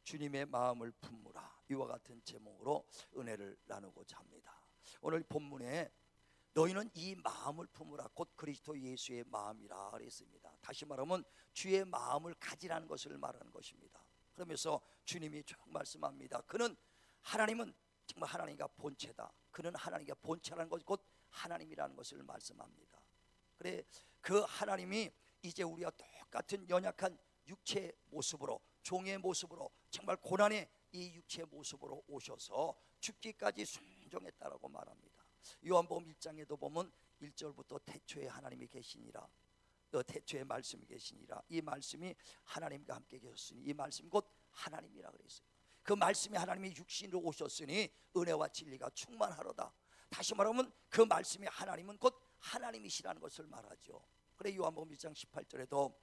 주님의 마음을 품으라, 이와 같은 제목으로 은혜를 나누고자 합니다. 오늘 본문에 너희는 이 마음을 품으라, 곧 그리스도 예수의 마음이라 그랬습니다. 다시 말하면 주의 마음을 가지라는 것을 말하는 것입니다. 그러면서 주님이 쭉 말씀합니다. 하나님은 정말 하나님과 본체다. 그는 하나님과 본체라는 것, 곧 하나님이라는 것을 말씀합니다. 그래, 그 하나님이 이제 우리와 똑같은 연약한 육체의 모습으로, 종의 모습으로, 정말 고난의 이 육체의 모습으로 오셔서 죽기까지 순종했다라고 말합니다. 요한복음 1장에도 보면 1절부터 태초에 하나님이 계시니라, 태초에 말씀이 계시니라, 이 말씀이 하나님과 함께 계셨으니 이 말씀이 곧 하나님이라 그랬어요. 그 말씀이 하나님이 육신으로 오셨으니 은혜와 진리가 충만하로다. 다시 말하면 그 말씀이 하나님은 곧 하나님이시라는 것을 말하죠. 그래, 요한복음 1장 18절에도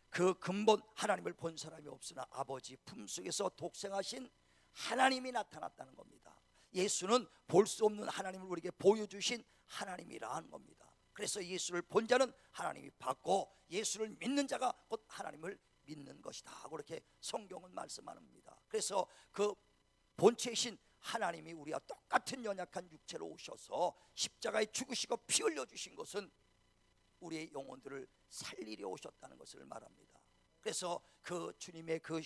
그 근본 하나님을 본 사람이 없으나 아버지 품속에서 독생하신 하나님이 나타났다는 겁니다. 예수는 볼 수 없는 하나님을 우리에게 보여주신 하나님이라 하는 겁니다. 그래서 예수를 본 자는 하나님이 받고 예수를 믿는 자가 곧 하나님을 믿는 것이다, 그렇게 성경은 말씀합니다. 그래서 그 본체이신 하나님이 우리와 똑같은 연약한 육체로 오셔서 십자가에 죽으시고 피 흘려 주신 것은 우리의 영혼들을 살리려 오셨다는 것을 말합니다. 그래서 그 주님의 그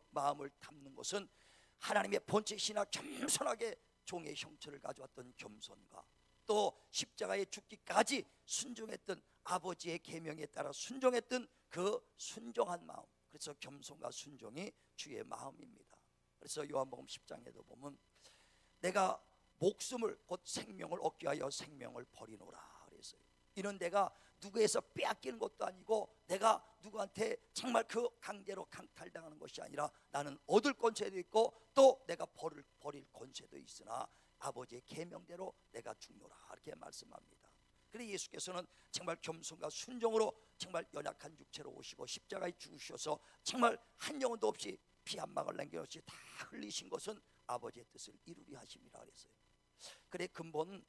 마음을 담는 것은 하나님의 본체시나 겸손하게 종의 형체를 가져왔던 겸손과, 또 십자가에 죽기까지 순종했던 아버지의 계명에 따라 순종했던 그 순종한 마음, 그래서 겸손과 순종이 주의 마음입니다. 그래서 요한복음 10장에도 보면 내가 목숨을 곧 생명을 얻기 위하여 생명을 버리노라 그랬어요. 이는 내가 누구에서 빼앗기는 것도 아니고 내가 누구한테 정말 그 강제로 강탈당하는 것이 아니라 나는 얻을 권세도 있고 또 내가 버릴 권세도 있으나 아버지의 계명대로 내가 죽노라, 이렇게 말씀합니다. 그래서 예수께서는 정말 겸손과 순종으로 정말 연약한 육체로 오시고 십자가에 죽으셔서 정말 한 영혼도 없이 피 한 방울 남김없이 다 흘리신 것은 아버지의 뜻을 이루리 하심이라 그랬어요. 그래, 근본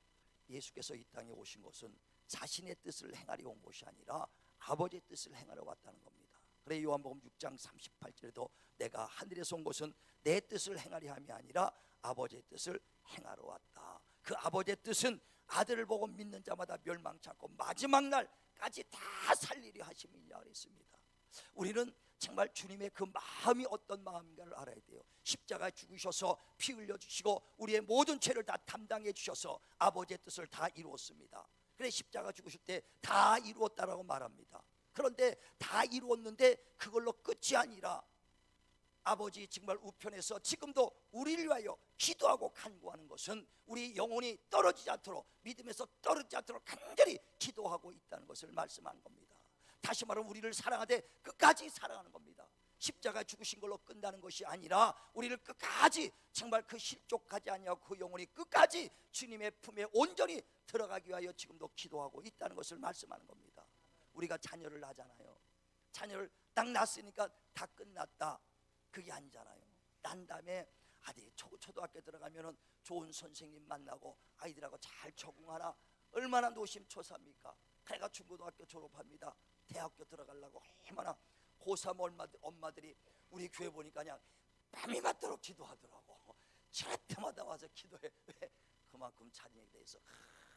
예수께서 이 땅에 오신 것은 자신의 뜻을 행하려 온 것이 아니라 아버지의 뜻을 행하러 왔다는 겁니다. 그래, 요한복음 6장 38절에도 내가 하늘에서 온 것은 내 뜻을 행하려 함이 아니라 아버지의 뜻을 행하러 왔다. 그 아버지의 뜻은 아들을 보고 믿는 자마다 멸망치 않고 마지막 날까지 다 살리려 하심이라 그랬습니다. 우리는 정말 주님의 그 마음이 어떤 마음인가를 알아야 돼요. 십자가에 죽으셔서 피 흘려주시고 우리의 모든 죄를 다 담당해 주셔서 아버지의 뜻을 다 이루었습니다. 그래, 십자가 죽으실 때 다 이루었다라고 말합니다. 그런데 다 이루었는데 그걸로 끝이 아니라 아버지 정말 우편에서 지금도 우리를 위하여 기도하고 간구하는 것은 우리 영혼이 떨어지지 않도록, 믿음에서 떨어지지 않도록 간절히 기도하고 있다는 것을 말씀하는 겁니다. 다시 말하면 우리를 사랑하되 끝까지 사랑하는 겁니다. 십자가 죽으신 걸로 끝나는 것이 아니라 우리를 끝까지 정말 그 실족하지 아니하고 그 영혼이 끝까지 주님의 품에 온전히 들어가기 위하여 지금도 기도하고 있다는 것을 말씀하는 겁니다. 우리가 자녀를 낳잖아요. 자녀를 딱 낳았으니까 다 끝났다, 그게 아니잖아요. 난 다음에 아들이 초등학교 들어가면은 좋은 선생님 만나고 아이들하고 잘 적응하라, 얼마나 노심초사입니까? 그래가 중고등학교 졸업합니다. 대학교 들어가려고 얼마나 고3 엄마들이 우리 교회 보니까 그냥 밤이 맞도록 기도하더라고. 저 때마다 와서 기도해. 왜? 그만큼 자녀에 대해서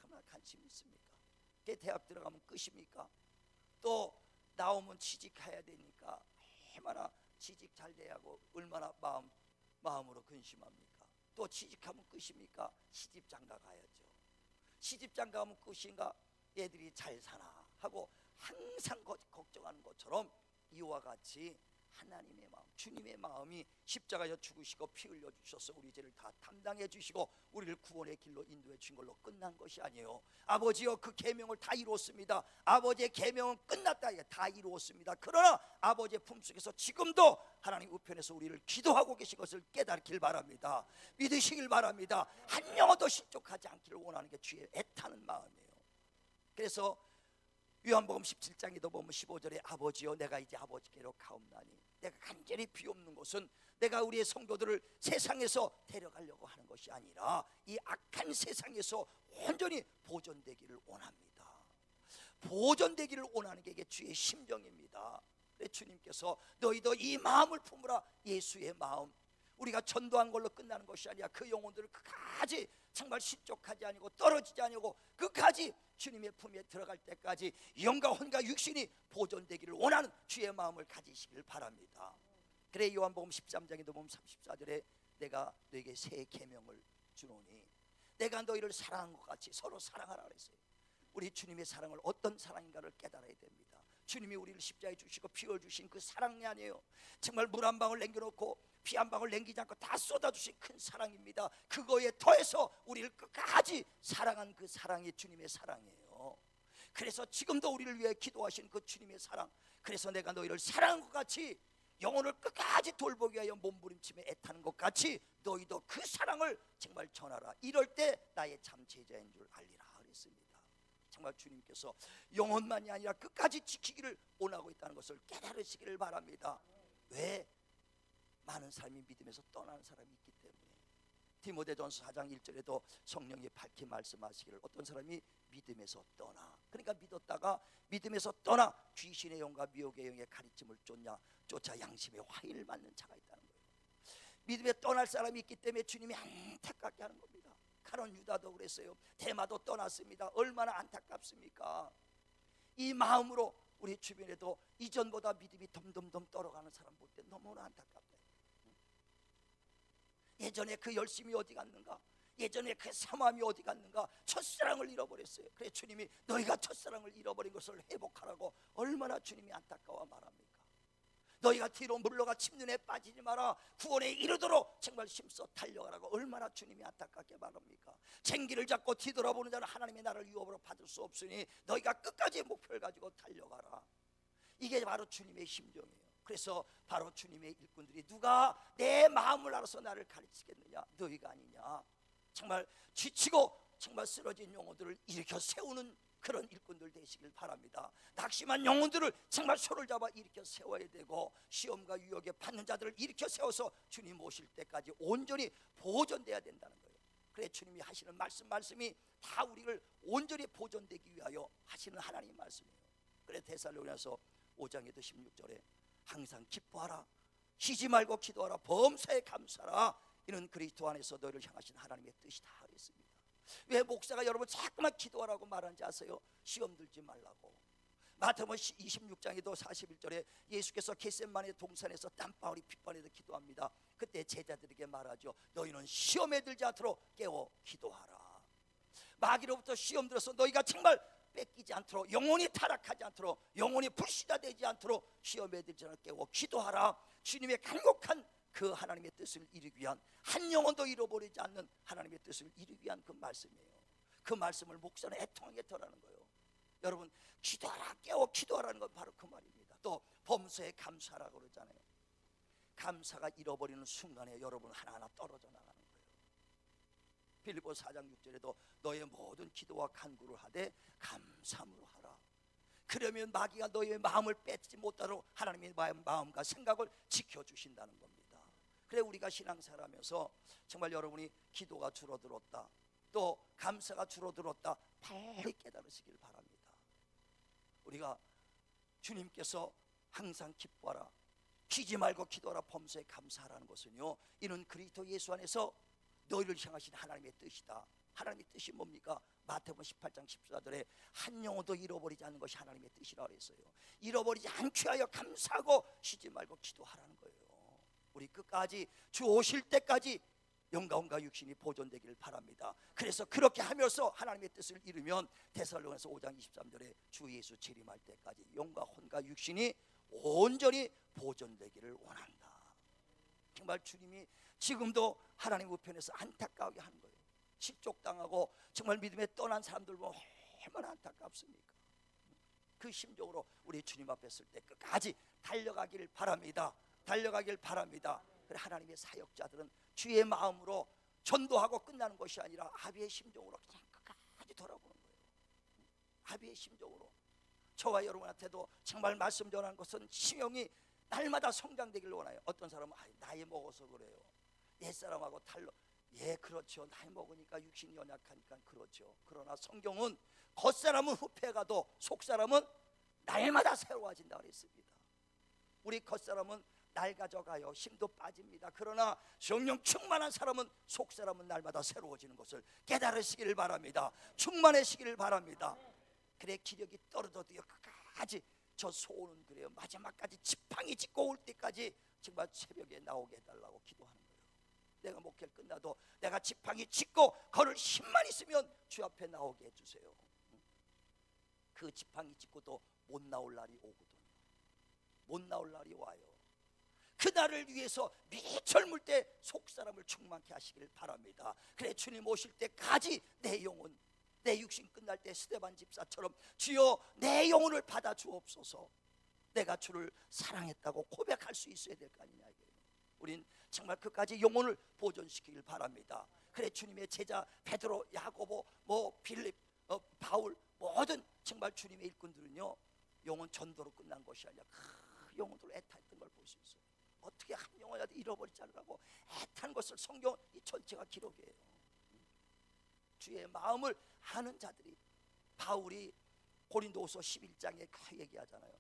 얼마나 관심이 있습니까? 그게 대학 들어가면 끝입니까? 또 나오면 취직해야 되니까 얼마나 취직 잘 돼야 하고 얼마나 마음으로 근심합니까? 또 취직하면 끝입니까? 시집장가 가야죠. 시집장가 가면 끝인가? 애들이 잘 사나 하고 항상 걱정하는 것처럼 이와 같이 하나님의 마음, 주님의 마음이 십자가에 죽으시고 피 흘려 주셔서 우리 죄를 다 담당해 주시고 우리를 구원의 길로 인도해 주신 걸로 끝난 것이 아니에요. 아버지여, 그 계명을 다 이루었습니다. 아버지의 계명은 끝났다, 다 이루었습니다. 그러나 아버지의 품속에서 지금도 하나님 우편에서 우리를 기도하고 계신 것을 깨닫길 바랍니다. 믿으시길 바랍니다. 한 영혼도 실족하지 않기를 원하는 게 주의 애타는 마음이에요. 그래서 요한복음 17장에도 보면 15절에 아버지여, 내가 이제 아버지께로 가옵나니, 내가 간절히 비옵는 것은 내가 우리의 성도들을 세상에서 데려가려고 하는 것이 아니라 이 악한 세상에서 온전히 보존되기를 원합니다. 보존되기를 원하는 게 이게 주의 심정입니다. 그래 주님께서 너희도 이 마음을 품으라. 예수의 마음. 우리가 전도한 걸로 끝나는 것이 아니라 그 영혼들을 끝까지 정말 실족하지 아니고 떨어지지 아니고 끝까지 주님의 품에 들어갈 때까지 영과 혼과 육신이 보존되기를 원하는 주의 마음을 가지시길 바랍니다. 그래 요한복음 13장에도 보면 34절에 내가 너에게 새 계명을 주노니 내가 너희를 사랑한 것 같이 서로 사랑하라 그랬어요. 우리 주님의 사랑을 어떤 사랑인가를 깨달아야 됩니다. 주님이 우리를 십자가에 주시고 피 흘려 주신 그 사랑이 아니에요. 정말 물 한 방울 남겨놓고 피 한 방울 남기지 않고 다 쏟아주신 큰 사랑입니다. 그거에 더해서 우리를 끝까지 사랑한 그 사랑이 주님의 사랑이에요. 그래서 지금도 우리를 위해 기도하신 그 주님의 사랑, 그래서 내가 너희를 사랑한 것 같이 영혼을 끝까지 돌보기 위하여 몸부림치며 애타는 것 같이 너희도 그 사랑을 정말 전하라. 이럴 때 나의 참 제자인 줄 알리라 그랬습니다. 정말 주님께서 영혼만이 아니라 끝까지 지키기를 원하고 있다는 것을 깨달으시기를 바랍니다. 왜? 많은 사람이 믿음에서 떠나는 사람이 있기 때문에. 디모데전서 4장 1절에도 성령이 밝히 말씀하시기를 어떤 사람이 믿음에서 떠나, 그러니까 믿었다가 믿음에서 떠나 귀신의 영과 미혹의 영의 가르침을 쫓아 양심의 화인을 맞는 자가 있다는 거예요. 믿음에 떠날 사람이 있기 때문에 주님이 안타깝게 하는 겁니다. 가론 유다도 그랬어요. 데마도 떠났습니다. 얼마나 안타깝습니까? 이 마음으로 우리 주변에도 이전보다 믿음이 덤덤덤 떨어가는 사람 볼 때 너무나 안타깝다. 예전에 그 열심이 어디 갔는가? 예전에 그 사모함이 어디 갔는가? 첫사랑을 잃어버렸어요. 그래 주님이 너희가 첫사랑을 잃어버린 것을 회복하라고 얼마나 주님이 안타까워 말합니까? 너희가 뒤로 물러가 침륜에 빠지지 마라. 구원에 이르도록 정말 힘써 달려가라고 얼마나 주님이 안타깝게 말합니까? 쟁기를 잡고 뒤돌아보는 자는 하나님의 나라를 유업으로 받을 수 없으니 너희가 끝까지 목표를 가지고 달려가라. 이게 바로 주님의 심정이에요. 그래서 바로 주님의 일꾼들이 누가 내 마음을 알아서 나를 가르치겠느냐? 너희가 아니냐? 정말 지치고 정말 쓰러진 영혼들을 일으켜 세우는 그런 일꾼들 되시길 바랍니다. 낙심한 영혼들을 정말 손을 잡아 일으켜 세워야 되고 시험과 유혹에 받는 자들을 일으켜 세워서 주님 오실 때까지 온전히 보존돼야 된다는 거예요. 그래 주님이 하시는 말씀이 다 우리를 온전히 보존되기 위하여 하시는 하나님 말씀이에요. 그래 데살로니가서 5장에도 16절에 항상 기뻐하라, 쉬지 말고 기도하라, 범사에 감사하라, 이는 그리스도 안에서 너희를 향하신 하나님의 뜻이다 그랬습니다. 왜 목사가 여러분 자꾸만 기도하라고 말하는지 아세요? 시험 들지 말라고. 마태복음 26장에도 41절에 예수께서 겟세마네 동산에서 땀방울이 핏방울에도 기도합니다. 그때 제자들에게 말하죠. 너희는 시험에 들지 않도록 깨워 기도하라. 마귀로부터 시험 들어서 너희가 정말 뺏기지 않도록, 영혼이 타락하지 않도록, 영혼이 불씨가 되지 않도록 시험에 들지 않도록 깨워 기도하라. 주님의 간곡한 그 하나님의 뜻을 이루기 위한, 한 영혼도 잃어버리지 않는 하나님의 뜻을 이루기 위한 그 말씀이에요. 그 말씀을 목사는 애통하게 전하는 거예요. 여러분 기도하라, 깨워 기도하라는 건 바로 그 말입니다. 또 범사에 감사하라고 그러잖아요. 감사가 잃어버리는 순간에 여러분 하나하나 떨어져 나가는 거예요. 빌립보서 4장 6절에도 너의 모든 기도와 간구를 하되 감사함으로 하라. 그러면 마귀가 너의 마음을 뺏지 못하도록 하나님의 마음과 생각을 지켜주신다는 겁니다. 그래 우리가 신앙생활하면서 정말 여러분이 기도가 줄어들었다, 또 감사가 줄어들었다, 빨리 깨달으시길 바랍니다. 우리가 주님께서 항상 기뻐하라, 쉬지 말고 기도하라, 범사에 감사하라는 것은요, 이는 그리스도 예수 안에서 너희를 향하신 하나님의 뜻이다. 하나님의 뜻이 뭡니까? 마태복음 18장 14절에 한 영혼도 잃어버리지 않는 것이 하나님의 뜻이라고 그랬어요. 잃어버리지 않게 하여 감사하고 쉬지 말고 기도하라는 거예요. 우리 끝까지 주 오실 때까지 영과 혼과 육신이 보존되기를 바랍니다. 그래서 그렇게 하면서 하나님의 뜻을 이루면 데살로니가서 5장 23절에 주 예수 재림할 때까지 영과 혼과 육신이 온전히 보존되기를 원한다. 정말 주님이 지금도 하나님 우편에서 안타까우게 하는 거예요. 실족당하고 정말 믿음에 떠난 사람들 보면 얼마나 안타깝습니까? 그 심정으로 우리 주님 앞에 설 때 끝까지 달려가길 바랍니다. 달려가길 바랍니다. 그래 하나님의 사역자들은 주의 마음으로 전도하고 끝나는 것이 아니라 아비의 심정으로 그냥 끝까지 돌아보는 거예요. 아비의 심정으로. 저와 여러분한테도 정말 말씀 전하는 것은 심령이 날마다 성장되기를 원해요. 어떤 사람은 나이 먹어서 그래요. 옛사람하고 달라. 예, 그렇죠. 나이 먹으니까 육신이 연약하니까 그렇죠. 그러나 성경은 겉사람은 후패가도 속사람은 날마다 새로워진다 그랬습니다. 우리 겉사람은 낡아져가요. 힘도 빠집니다. 그러나 성령 충만한 사람은 속사람은 날마다 새로워지는 것을 깨달으시기를 바랍니다. 충만하시기를 바랍니다. 그래 기력이 떨어져도요 끝까지 저 소원은 그래요. 마지막까지 지팡이 짚고 올 때까지 정말 새벽에 나오게 해달라고 기도하는 거예요. 내가 목회를 끝나도 내가 지팡이 짚고 걸을 힘만 있으면 주 앞에 나오게 해주세요. 그 지팡이 짚고도 못 나올 날이 오거든요. 못 나올 날이 와요. 그날을 위해서 미철물 때 속사람을 충만케 하시길 바랍니다. 그래 주님 오실 때까지 내 영혼, 내 육신 끝날 때 스데반 집사처럼 주여 내 영혼을 받아 주옵소서. 내가 주를 사랑했다고 고백할 수 있어야 될 거 아니냐. 우린 정말 그까지 영혼을 보존시키길 바랍니다. 그래 주님의 제자 베드로, 야고보, 빌립, 바울 모든 정말 주님의 일꾼들은요 영혼 전도로 끝난 것이 아니라 그 영혼들을 애타했던 걸 볼 수 있어요. 어떻게 한 영혼이라도 잃어버리지 않으라고 애탄 것을 성경 이 전체가 기록해요. 주의 마음을 아는 자들이, 바울이 고린도후서 11장에 그 얘기하잖아요.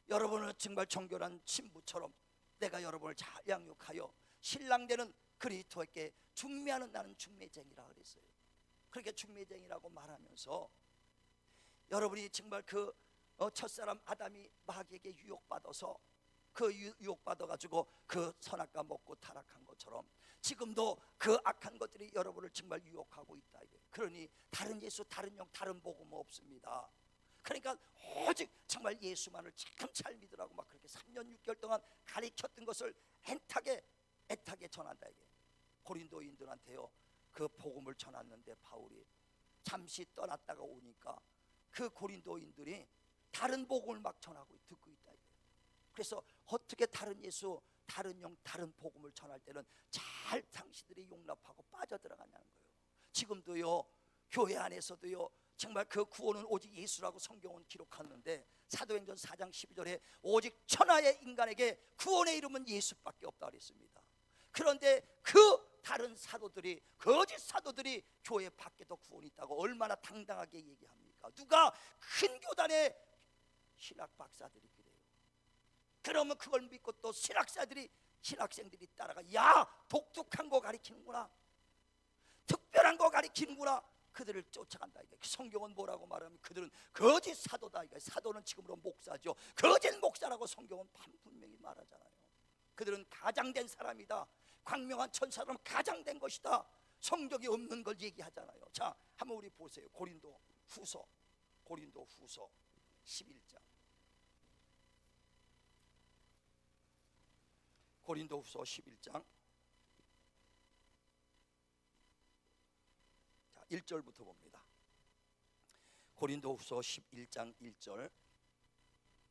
여러분은 정말 정결한 신부처럼 내가 여러분을 잘 양육하여 신랑되는 그리스도에게 중매하는 나는 중매쟁이라 그랬어요. 그렇게 중매쟁이라고 말하면서 여러분이 정말 그 첫사람 아담이 마귀에게 유혹받아서 그 유혹받아가지고 그 선악과 먹고 타락한 것처럼 지금도 그 악한 것들이 여러분을 정말 유혹하고 있다. 그러니 다른 예수, 다른 영, 다른 복음 없습니다. 그러니까 오직 정말 예수만을 참 잘 믿으라고 막 그렇게 3년 6개월 동안 가르쳤던 것을 애타게 전한다. 이게 고린도인들한테요 그 복음을 전했는데 바울이 잠시 떠났다가 오니까 그 고린도인들이 다른 복음을 막 전하고 듣고 있다. 그래서 어떻게 다른 예수, 다른 영, 다른 복음을 전할 때는 잘 당신들이 용납하고 빠져들어가냐는 거예요. 지금도요 교회 안에서도요 정말 그 구원은 오직 예수라고 성경은 기록하는데 사도행전 4장 12절에 오직 천하의 인간에게 구원의 이름은 예수밖에 없다 그랬습니다. 그런데 그 다른 사도들이, 거짓 사도들이 교회 밖에도 구원이 있다고 얼마나 당당하게 얘기합니까? 누가 큰 교단의 신학 박사들이 그래요. 그러면 그걸 믿고 또 신학생들이 따라가 야 독특한 거 가리키는구나, 특별한 거 가리키는구나. 그들을 쫓아간다. 성경은 뭐라고 말하면 그들은 거짓 사도다. 사도는 지금으로 목사죠. 거짓 목사라고 성경은 분명히 말하잖아요. 그들은 가장된 사람이다. 광명한 천사처럼 가장된 것이다. 성경이 없는 걸 얘기하잖아요. 자, 한번 우리 보세요. 고린도 후서 11장. 고린도후서 11장 1절부터 봅니다. 고린도후서 11장 1절.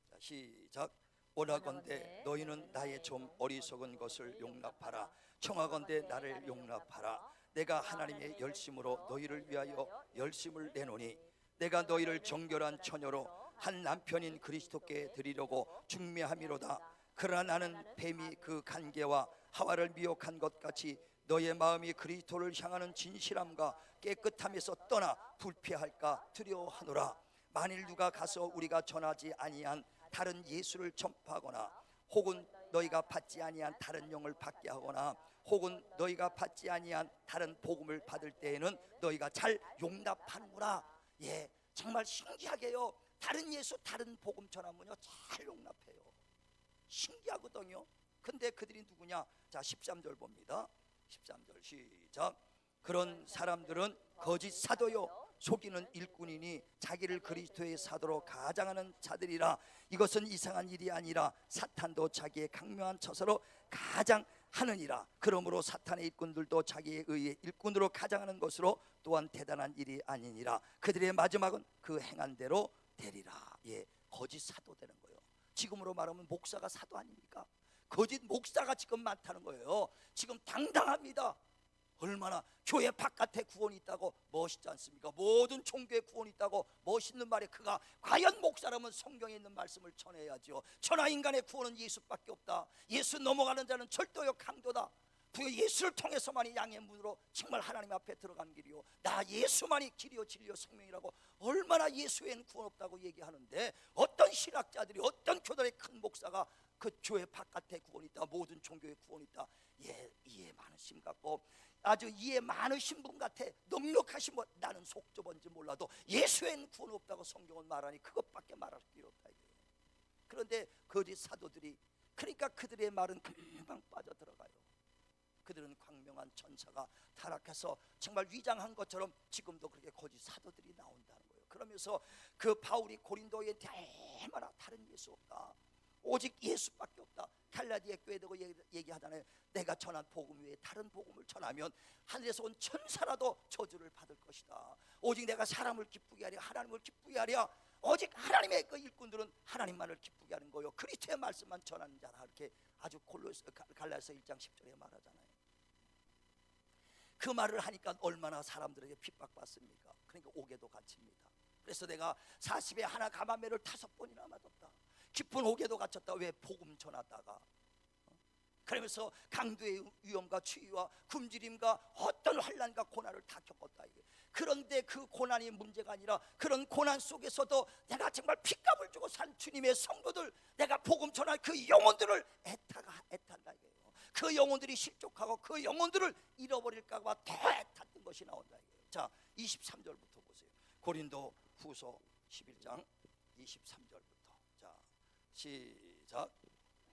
자, 시작. 원하건대 너희는 나의 좀 어리석은 것을 용납하라. 청하건대 나를 용납하라. 내가 하나님의 열심으로 너희를 위하여 열심을 내노니 내가 너희를 정결한 처녀로 한 남편인 그리스도께 드리려고 중매함이로다. 그러나 나는 뱀이 그 간계와 하와를 미혹한 것 같이 너의 마음이 그리스도를 향하는 진실함과 깨끗함에서 떠나 불패할까 두려워하노라. 만일 누가 가서 우리가 전하지 아니한 다른 예수를 전파하거나 혹은 너희가 받지 아니한 다른 영을 받게 하거나 혹은 너희가 받지 아니한 다른 복음을 받을 때에는 너희가 잘 용납하는구나. 예, 정말 신기하게요. 다른 예수, 다른 복음 전하면요 잘 용납해요. 신기하거든요. 근데 그들이 누구냐? 자, 13절 봅니다. 13절 시작. 그런 사람들은 거짓 사도요 속이는 일꾼이니 자기를 그리스도의 사도로 가장하는 자들이라. 이것은 이상한 일이 아니라 사탄도 자기의 강명한 처소로 가장하느니라. 그러므로 사탄의 일꾼들도 자기에 의해 일꾼으로 가장하는 것으로 또한 대단한 일이 아니니라. 그들의 마지막은 그 행한 대로 되리라. 예, 거짓 사도 되는 거예요. 지금으로 말하면 목사가 사도 아닙니까? 거짓 목사가 지금 많다는 거예요. 지금 당당합니다. 얼마나 교회 바깥에 구원이 있다고 멋있지 않습니까? 모든 종교에 구원이 있다고 멋있는 말에 그가 과연 목사라면 성경에 있는 말씀을 전해야죠. 천하인간의 구원은 예수밖에 없다. 예수 넘어가는 자는 절도요 강도다. 예수를 통해서만이 양의 문으로 정말 하나님 앞에 들어가는 길이요 나 예수만이 길이요 진리요 생명이라고 얼마나 예수 외에는 구원 없다고 얘기하는데 어떤 신학자들이 어떤 교단의 큰 목사가 그 교회 바깥에 구원이 있다, 모든 종교에 구원이 있다. 이해 많으심 같고 아주 이해 많으신 분 같아. 넉넉하신 분. 나는 속 좁은지 몰라도 예수에는 구원 없다고 성경은 말하니 그것밖에 말할 게 없다. 그런데 거짓 사도들이, 그러니까 그들의 말은 금방 빠져들어가요. 그들은 광명한 천사가 타락해서 정말 위장한 것처럼 지금도 그렇게 거짓 사도들이 나온다는 거예요. 그러면서 그 바울이 고린도에 얼마나 다른 예수 없다, 오직 예수밖에 없다. 갈라디아 교회에 대고 얘기하잖아요. 내가 전한 복음 외에 다른 복음을 전하면 하늘에서 온 천사라도 저주를 받을 것이다. 오직 내가 사람을 기쁘게 하랴, 하나님을 기쁘게 하랴. 오직 하나님의 그 일꾼들은 하나님만을 기쁘게 하는 거요, 그리스도의 말씀만 전하는 자라. 이렇게 아주 갈라디아서 1장 10절에 말하잖아요. 그 말을 하니까 얼마나 사람들에게 핍박받습니까? 그러니까 옥에도 갇힙니다. 그래서 내가 40에 하나 가마매를 5번이나 맞았다. 깊은 옥에도 갇혔다. 왜? 복음 전하다가. 그러면서 강도의 위험과 추위와 굶주림과 어떤 환난과 고난을 다 겪었다. 이게. 그런데 그 고난이 문제가 아니라 그런 고난 속에서도 내가 정말 핏값을 주고 산 주님의 성도들, 내가 복음 전할 그 영혼들을 애탄다 이거예요. 그 영혼들이 실족하고 그 영혼들을 잃어버릴까 봐 더 애탔던 것이 나온다 이거예요. 자, 23절부터 보세요. 고린도 후서 11장 23절부터. 자, 시작.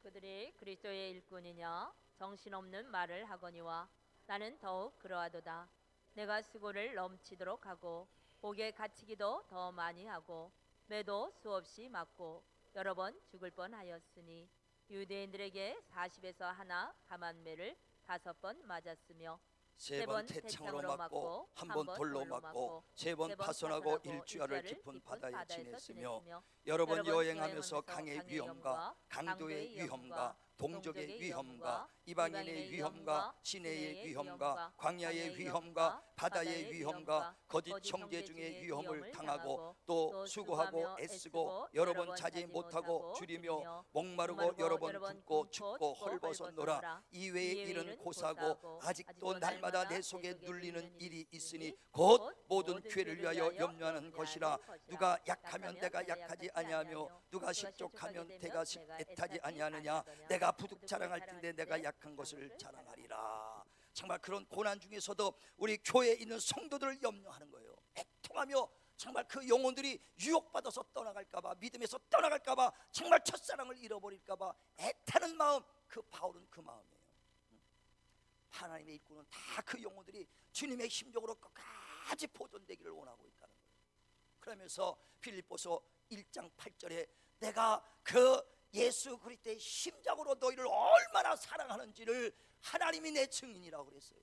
그들이 그리스도의 일꾼이냐 정신없는 말을 하거니와 나는 더욱 그러하도다. 내가 수고를 넘치도록 하고 옥에 갇히기도 더 많이 하고 매도 수없이 맞고 여러 번 죽을 뻔하였으니 유대인들에게 40에서 하나 가만매를 5번 맞았으며 3번 태창으로 맞고 1번 돌로 맞고 3번 파손하고 일주야를 깊은 바다에 지냈으며 여러 번 여행하면서 강의 위험과 강도의 위험과 동족의 위험과 이방인의 위험과 시내의 위험과 광야의 위험과 바다의 위험과 거짓 형제 중의 위험을 당하고 또 수고하고 애쓰고 여러 번 자지 못하고 줄이며 목마르고 여러 번 굶고 춥고 헐벗었노라. 이외의 일은 고사고 아직도 날마다 내 속에 눌리는 일이 있으니 곧 모든 교회를 위하여 염려하는 것이라. 누가 약하면 내가 약하지 아니하며 누가 실족하면 내가 애타지 아니하느냐. 내가 부득 자랑할 텐데 내가 약한 것을 자랑하리라. 정말 그런 고난 중에서도 우리 교회에 있는 성도들을 염려하는 거예요. 애통하며 정말 그 영혼들이 유혹받아서 떠나갈까봐, 믿음에서 떠나갈까봐, 정말 첫사랑을 잃어버릴까봐 애타는 마음, 그 바울은 그 마음이에요. 하나님의 일꾼은 다 그 영혼들이 주님의 심정으로 끝까지 보존되기를 원하고 있다는 거예요. 그러면서 빌립보서 1장 8절에 내가 그 예수 그리스도의 심장으로 너희를 얼마나 사랑하는지를 하나님이 내 증인이라고 그랬어요.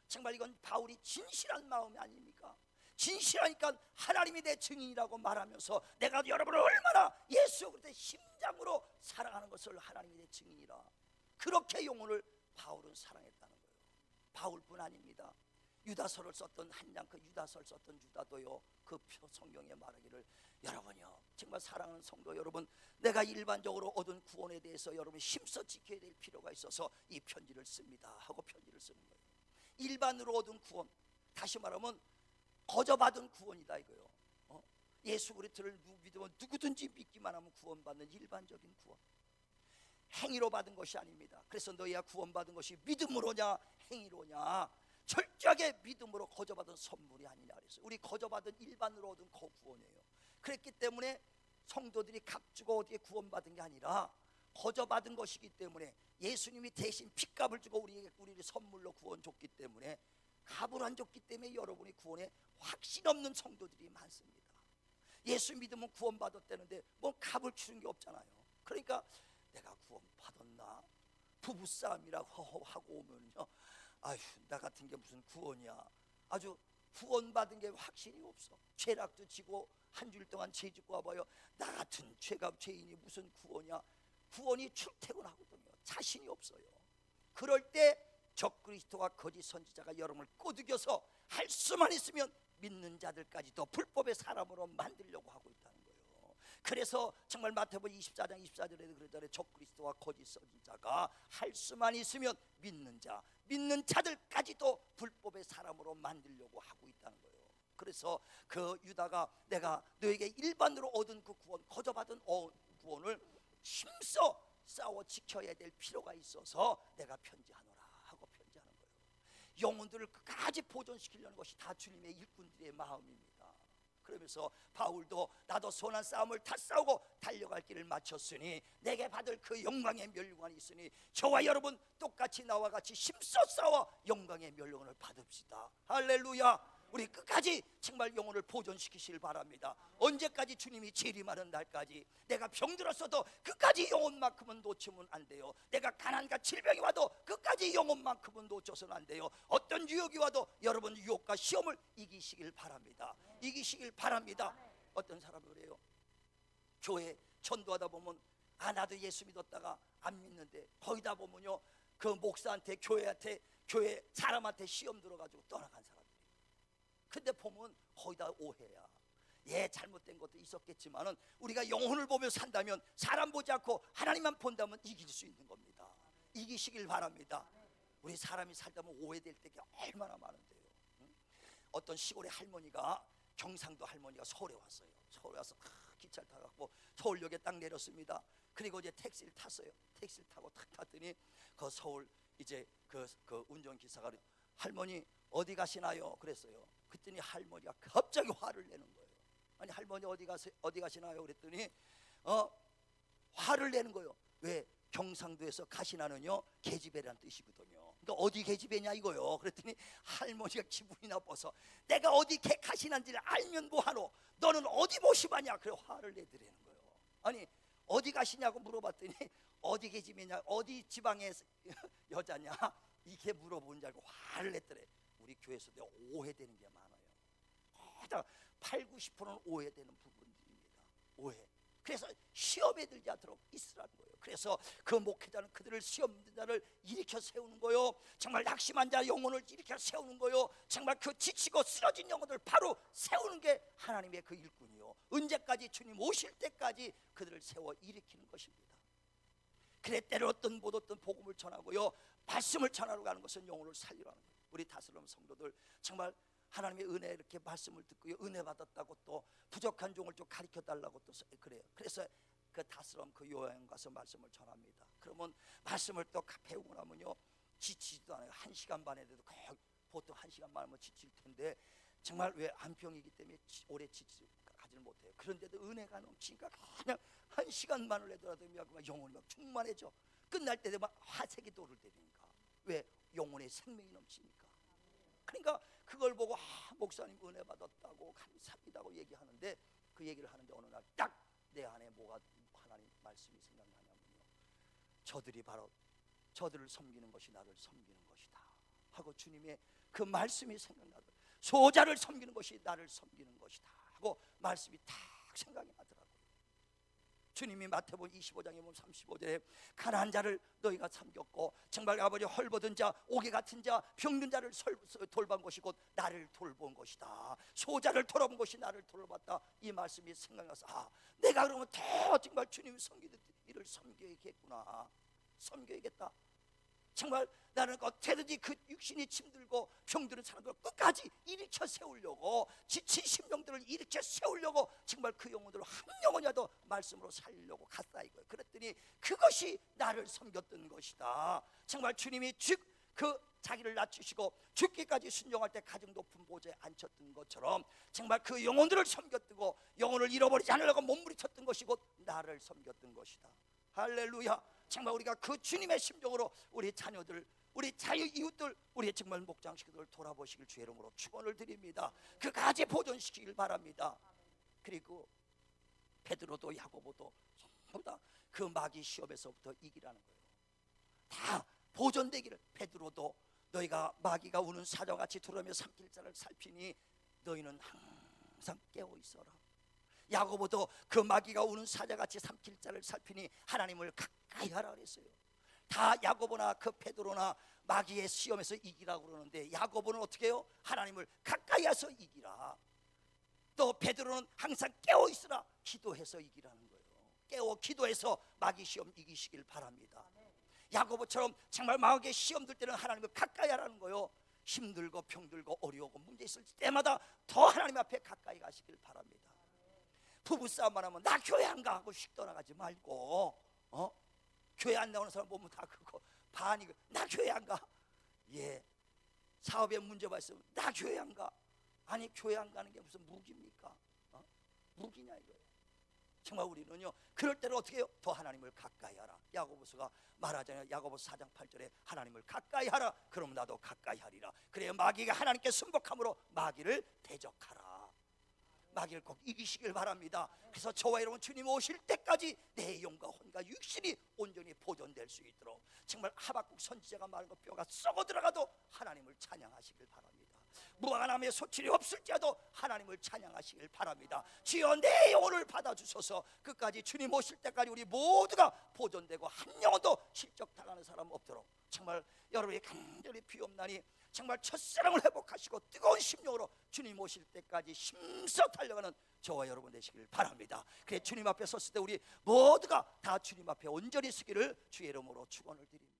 정말 이건 바울이 진실한 마음이 아닙니까? 진실하니까 하나님이 내 증인이라고 말하면서 내가 여러분을 얼마나 예수 그리스도의 심장으로 사랑하는 것을 하나님이 내 증인이라. 그렇게 영혼을 바울은 사랑했다는 거예요. 바울뿐 아닙니다. 유다서를 썼던 한장 그 유다서를 썼던 유다도요, 그 성경에 말하기를 여러분요 정말 사랑하는 성도 여러분, 내가 일반적으로 얻은 구원에 대해서 여러분이 힘써 지켜야 될 필요가 있어서 이 편지를 씁니다 하고 편지를 쓰는 거예요. 일반으로 얻은 구원, 다시 말하면 거저받은 구원이다 이거요. 예수 그리스도를 믿으면 누구든지 믿기만 하면 구원받는 일반적인 구원, 행위로 받은 것이 아닙니다. 그래서 너희가 구원받은 것이 믿음으로냐 행위로냐, 철저하게 믿음으로 거저받은 선물이 아니냐 그랬어요. 우리 거저받은 일반으로 얻은 구원이에요. 그랬기 때문에 성도들이 값주고 어디에 구원받은 게 아니라 거저받은 것이기 때문에 예수님이 대신 핏값을 주고 우리를 선물로 구원 줬기 때문에, 값을 안 줬기 때문에 여러분이 구원에 확신 없는 성도들이 많습니다. 예수 믿으면 구원받았다는데 뭐 값을 주는 게 없잖아요. 그러니까 내가 구원받았나? 부부싸움이라고 하고 오면요, 아휴 나 같은 게 무슨 구원이야. 아주 구원받은 게 확신이 없어. 죄락도 지고 한 주일 동안 죄 짓고 와봐요. 나 같은 죄인이 무슨 구원이야. 구원이 출퇴근하거든요. 자신이 없어요. 그럴 때 적그리스도와 거짓 선지자가 여러분을 꼬드겨서 할 수만 있으면 믿는 자들까지도 불법의 사람으로 만들려고 하고 있다는 거예요. 그래서 정말 마태복음 24장 24절에도 그러잖아요. 적그리스도와 거짓 선지자가 할 수만 있으면 믿는 자들까지도 불법의 사람으로 만들려고 하고 있다는 거예요. 그래서 그 유다가 내가 너에게 일반으로 얻은 그 구원, 거저받은 구원을 힘써 싸워 지켜야 될 필요가 있어서 내가 편지하노라 하고 편지하는 거예요. 영혼들을 끝까지 보존시키려는 것이 다 주님의 일꾼들의 마음입니다. 그러면서 바울도 나도 선한 싸움을 다 싸우고 달려갈 길을 마쳤으니 내게 받을 그 영광의 멸류관이 있으니 저와 여러분 똑같이 나와 같이 힘써 싸워 영광의 멸류관을 받읍시다. 할렐루야. 우리 끝까지 정말 영혼을 보존시키시길 바랍니다. 언제까지? 주님이 재림하는 날까지. 내가 병들었어도 끝까지 영혼만큼은 놓치면 안 돼요. 내가 가난과 질병이 와도 끝까지 영혼만큼은 놓쳐서는 안 돼요. 어떤 유혹이 와도 여러분 유혹과 시험을 이기시길 바랍니다. 이기시길 바랍니다. 어떤 사람은 그래요. 교회 전도하다 보면 나도 예수 믿었다가 안 믿는데 거기다 보면요 그 목사한테 교회 사람한테 시험 들어가지고 떠나간 사람. 근데 보면 거의 다 오해야. 잘못된 것도 있었겠지만은 우리가 영혼을 보며 산다면 사람 보지 않고 하나님만 본다면 이길 수 있는 겁니다. 이기시길 바랍니다. 우리 사람이 살다 보면 오해될 때가 얼마나 많은데요. 어떤 시골의 할머니가 경상도 할머니가 서울에 왔어요. 서울에 와서 기차를 타갖고 서울역에 딱 내렸습니다. 그리고 이제 택시를 탔어요. 택시를 타고 탁 탔더니 그 서울 이제 그 운전기사가 할머니 어디 가시나요? 그랬어요. 그랬더니 할머니가 갑자기 화를 내는 거예요. 아니 할머니 어디 가시나요? 그랬더니 화를 내는 거예요. 왜? 경상도에서 가시나는요 계집애라는 뜻이거든요. 그러니까 어디 계집애냐 이거요. 그랬더니 할머니가 기분이 나빠서 내가 어디 가시는지를 알면 뭐하노? 너는 어디 모시바냐? 그래 화를 내더라는 거예요. 아니 어디 가시냐고 물어봤더니 어디 계집애냐, 어디 지방의 여자냐 이렇게 물어본 줄 알고 화를 냈더래. 우리 교회에서도 오해되는 게 많아요. 80-90%는 오해되는 부분들입니다. 오해. 그래서 시험에 들지 않도록 있으라는 거예요. 그래서 그 목회자는 그들을 시험자를 일으켜 세우는 거요. 정말 낙심한 자 영혼을 일으켜 세우는 거요. 정말 그 지치고 쓰러진 영혼을 바로 세우는 게 하나님의 그 일꾼이요. 언제까지? 주님 오실 때까지 그들을 세워 일으키는 것입니다. 그래 때로 어떤 못 어떤 복음을 전하고요 말씀을 전하러 가는 것은 영혼을 살리러 하는 거예요. 우리 다스럼 성도들 정말 하나님의 은혜 이렇게 말씀을 듣고요 은혜 받았다고 또 부족한 종을 좀 가르쳐 달라고 또 그래요. 그래서 그 다스럼 그 요양 가서 말씀을 전합니다. 그러면 말씀을 또 배우고 나면요 지치지도 않아요. 1시간 반에도 보통 1시간 반이면 지칠 텐데 정말 왜 안병이기 때문에 오래 지치지를 못해요. 그런데도 은혜가 넘치니까 그냥 1시간만을 해더라도 영혼이 막 충만해져. 끝날 때 되면 화색이 도르되니까. 왜? 영혼의 생명이 넘치니까. 그러니까 그걸 보고 목사님 은혜 받았다고 감사합니다고 얘기하는데 그 얘기를 하는데 어느 날 딱 내 안에 뭐가 하나님 말씀이 생각나냐면요 저들이 바로 저들을 섬기는 것이 나를 섬기는 것이다 하고 주님의 그 말씀이 생각나더라고요. 소자를 섬기는 것이 나를 섬기는 것이다 하고 말씀이 딱 생각이 나더라고요. 주님이 마태복음 25장에 보면 35절에 가난한 자를 너희가 섬겼고 정말 아버지 헐벗은 자 오개 같은 자 병든 자를 돌본 것이 곧 나를 돌본 것이다. 소자를 돌아본 것이 나를 돌봤다. 이 말씀이 생각나서 내가 그러면 더 정말 주님이 섬기듯 이를 섬겨야겠구나. 섬겨야겠다. 정말 나는 어떻게든지 그 육신이 힘들고 병드는 사람들을 끝까지 일으켜 세우려고 지친 심령들을 일으켜 세우려고 정말 그 영혼들을 한 영혼이라도 말씀으로 살리려고 갔다 이거예요. 그랬더니 그것이 나를 섬겼던 것이다. 정말 주님이 그 자기를 낮추시고 죽기까지 순종할 때 가장 높은 보좌에 앉혔던 것처럼 정말 그 영혼들을 섬겼고 영혼을 잃어버리지 않으려고 몸부림쳤던 것이 곧 나를 섬겼던 것이다. 할렐루야. 정말 우리가 그 주님의 심정으로 우리 자녀들 우리 자유 이웃들 우리의 정말 목장식구들 돌아보시길 주의 이름으로 축원을 드립니다. 그까지 보존시키길 바랍니다. 그리고 베드로도 야고보도 전부 다 그 마귀 시험에서부터 이기라는 거예요. 다 보존되기를. 베드로도 너희가 마귀가 우는 사자같이 두려며 삼킬 자를 살피니 너희는 항상 깨어 있어라. 야고보도 그 마귀가 우는 사자같이 삼킬 자를 살피니 하나님을 가까이 하라 그랬어요. 다 야고보나 그 베드로나 마귀의 시험에서 이기라고 그러는데 야고보는 어떻게 해요? 하나님을 가까이 해서 이기라. 또 베드로는 항상 깨어 있으라. 기도해서 이기라는 거예요. 깨어 기도해서 마귀 시험 이기시길 바랍니다. 야고보처럼 정말 마귀의 시험 들 때는 하나님을 가까이 하라는 거예요. 힘들고 병들고 어려우고 문제 있을 때마다 더 하나님 앞에 가까이 가시길 바랍니다. 부부싸움만 하면 나 교회 안 가 하고 씩 떠나가지 말고 교회 안 나오는 사람 보면 다 그거 반이 나 교회 안 가. 예, 사업에 문제가 있으면 나 교회 안 가. 아니 교회 안 가는 게 무슨 무기입니까? 무기냐 이거예요. 정말 우리는요 그럴 때는 어떻게 해요? 더 하나님을 가까이 하라. 야고보서가 말하잖아요. 야고보서 4장 8절에 하나님을 가까이 하라. 그러면 나도 가까이 하리라. 그래야 마귀가 하나님께 순복함으로 마귀를 대적하라. 마귀를 꼭 이기시길 바랍니다. 그래서 저와 여러분 주님 오실 때까지 내 영과 혼과 육신이 온전히 보존될 수 있도록 정말 하박국 선지자가 말한 것 뼈가 썩어 들어가도 하나님을 찬양하시길 바랍니다. 무화과나무에 소출이 없을지라도 하나님을 찬양하시길 바랍니다. 주여 내 영혼을 받아주소서. 끝까지 주님 오실 때까지 우리 모두가 보존되고 한 영혼도 실족당하는 사람 없도록 정말 여러분이 간절히 비옵나니 정말 첫사랑을 회복하시고 뜨거운 심령으로 주님 오실 때까지 힘써 달려가는 저와 여러분 되시길 바랍니다. 그래 주님 앞에 섰을 때 우리 모두가 다 주님 앞에 온전히 서기를 주의 이름으로 축원을 드립니다.